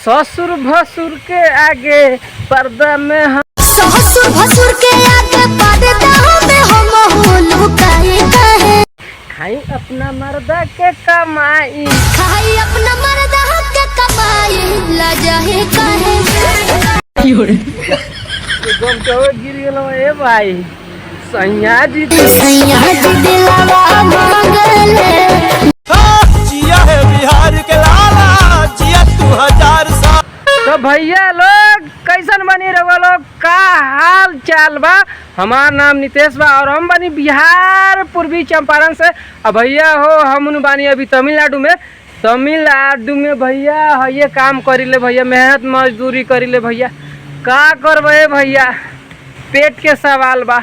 ससुर भसुर के आगे पर्दा में हम ससुर भसुर के आगे पर्दा में हम लुकाए कहे खाई अपना मर्दा के कमाई खाई अपना मर्दा के कमाई लजाए कहे गम तो गिर गेलो ए भाई सैया जी दिलवा मांगले जिया है बिहार के लाला जिया 2000 साल। तो भैया लोग कैसन बनी रहो लोग, का हाल चाल बा। हमार नाम नितेश बा और हम बनी बिहार पूर्वी चंपारण से। अब भैया हो हम बानी अभी तमिलनाडु में भैया ये काम करी ले भैया, मेहनत मजदूरी करी ले भैया, का करबे भैया, पेट के सवाल बा।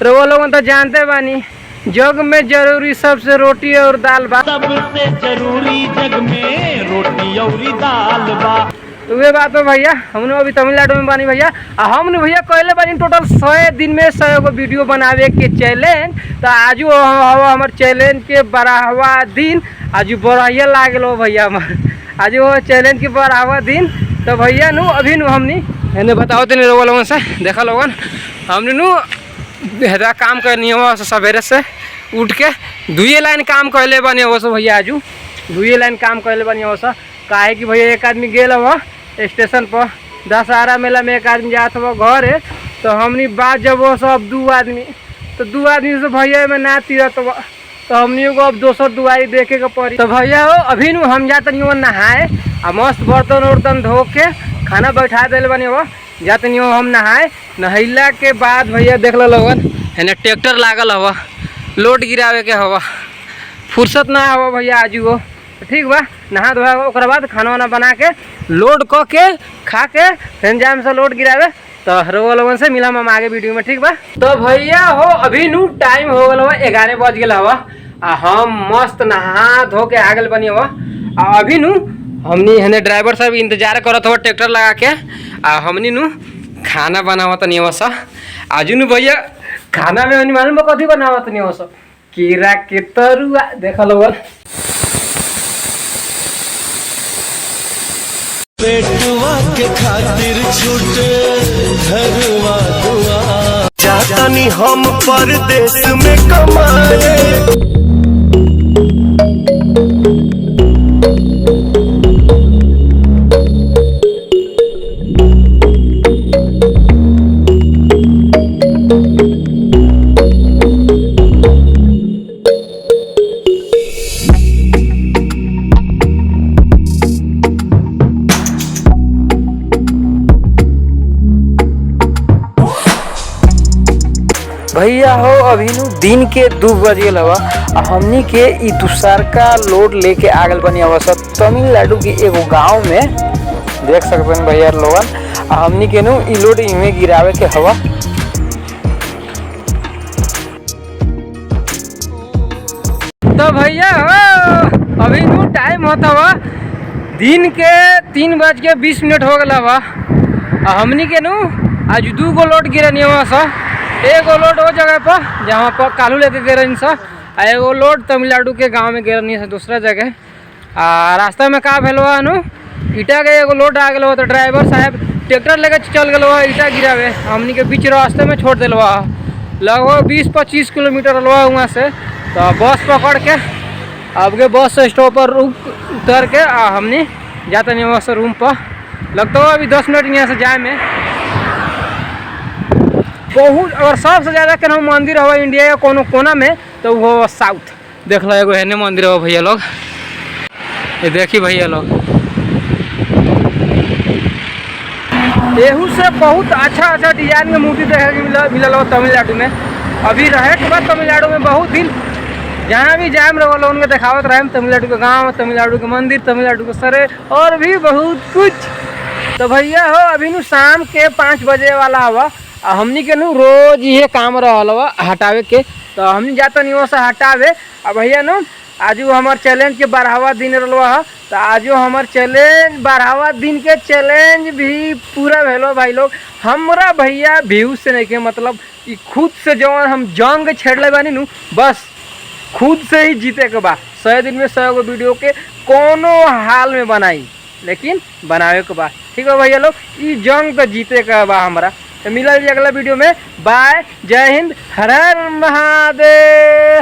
रहो लोग तो जानते बानी जग में जरूरी सबसे रोटी और दाल बा, सबसे जरूरी जग में रोटी और दाल बा। तो वे बात है भैया। हमने अभी तमिलनाडु में बानी भैया, हमने भैया कहले बानी टोटल 100 दिन में 100 गो वीडियो बनावे के चैलेंज। तो आज हमार चैलेंज के 12वां दिन, आज बढ़ाइए लागलो भैया हमार, आज वो चैलेंज के 12वां दिन। तो भैया नु अभी हमने एने बताओ तेने लोगन से देखा लोगन हमने नु हेदा काम करनी हो सवेरे से उठ के 2 लाइन काम कहले बने हो सो भैया, आजू 2 लाइन काम कहले बनी हो सो। काहे कि भैया एक आदमी गेल हो स्टेशन पर, दशहरा मेला में एक आदमी जात हो घर है, तो हमनी बात जब वो सब 2 आदमी, तो 2 आदमी से भैया में ना तीरत हो, तो हमनी को अब दोसर दुआरी देखे के पड़ी। तो भैया हो अभी नु हम जाते नहीं नहाए आ मस्त बर्तन उर्तन धो के खाना बैठा दिले बनी हो, जाते नहीं हम नहाए। नहैला के बाद भैया देख लो लोगन एने ट्रैक्टर लागल हवा, लोड गिरावे के हवा, फुर्सत ना हवा भैया आजू हो। ठीक बा, नहा धोआ ओकर बाद खाना वाना बना के लोड क के खा के फिर जाम से लोड गिरावे। तो रो लोगन से मिला हम आगे वीडियो में, ठीक बा। तो भैया हो अभी नु टाइम हो गल हवा, 11 बज गल हवा आ हम मस्त नहा धो के आ गल बनी हवा। आ अभी नु हमनी हने ड्राइवर साहब इंतजार करत हो ट्रैक्टर लगा के, आ हमनी नु खाना बनावत नहीं हो। आजू नु भैया खाना में हमनी मालूम कथी बनावत नहीं हो, कीड़ा के तरुआ। देखा लोगन पेटवा के खातिर छूटे घरवा दुआ, जातानी हम परदेश में कमाए। भैया हो अभी नु दिन के 2 बज गल हवा, हमनी के ई दूसर का लोड लेके आगल बनी हवा सब तमिलनाडु के एगो गांव में। देख सकते हैं भैया लोगन, हमनी के नु ई लोड इमे गिरावे के हवा। तो भैया हो अभी नु टाइम होता हुआ दिन के 3:20 हो गल हवा, हमनी के नु आज 2 गो लोड गिरनी हुआ सा। एगो लोड वो जगह पर जहाँ पर कालू लेके गए रही सा, एगो लोड तमिलनाडु के गांव में गए रही है दूसरा जगह। रास्ता में का भेल हुआ नु ईटा के एगो लोड आ गया, तो ड्राइवर साहब ट्रैक्टर लेके चल गए ईटा गिरावे, हमनी के बीच रास्ते में छोड़ दिलवा लगभग 20-25 किलोमीटर अलवा वहाँ से। तो बस पकड़ के अब के बस स्टॉप पर उतर के हमनी जाते नहीं वहाँ से रूम पर। लगता हुआ अभी 10 मिनट यहाँ से जाए में बहुत। और सबसे ज़्यादा केना मंदिर हो इंडिया या कोनो कोना में तो वो साउथ। देख लो एगो हेने मंदिर हो भैया लोग, ये देखी भैया लोग, एहू से बहुत अच्छा डिजाइन के मूर्ति देखे के मिलल हो तमिलनाडु में। अभी रहे के बाद तमिलनाडु में बहुत दिन जहाँ भी जाम रहो लोग उनके देखावत रहे तमिलनाडु के गाँव, तमिलनाडु के मंदिर, तमिलनाडु के सरे और भी बहुत कुछ। तो भैया हो अभी नु शाम के 5 बजे वाला हवा, हमनी के नु रोज ये काम रहा हटावे के। तो हमनी जाता नहीं से हटावे। अब भैया नु आज हमार चैलेंज के 12वां दिन रहा, तो आज हमार चैलेंज 12वां दिन के चैलेंज भी पूरा भेलो भाई लोग। हमरा भैया व्यूज से नहीं के मतलब खुद से जो हम जंग छेड़ले बानी नु, बस खुद से ही जीते के बा। 100 दिन में 100 गो वीडियो के कोनो हाल में बनाई, लेकिन बनावे के बाद ठीक है भैया लोग, ई जंग तो जीते का बा हमारा। तो मिलल जी अगला वीडियो में। बाय, जय हिंद, हर हर महादेव।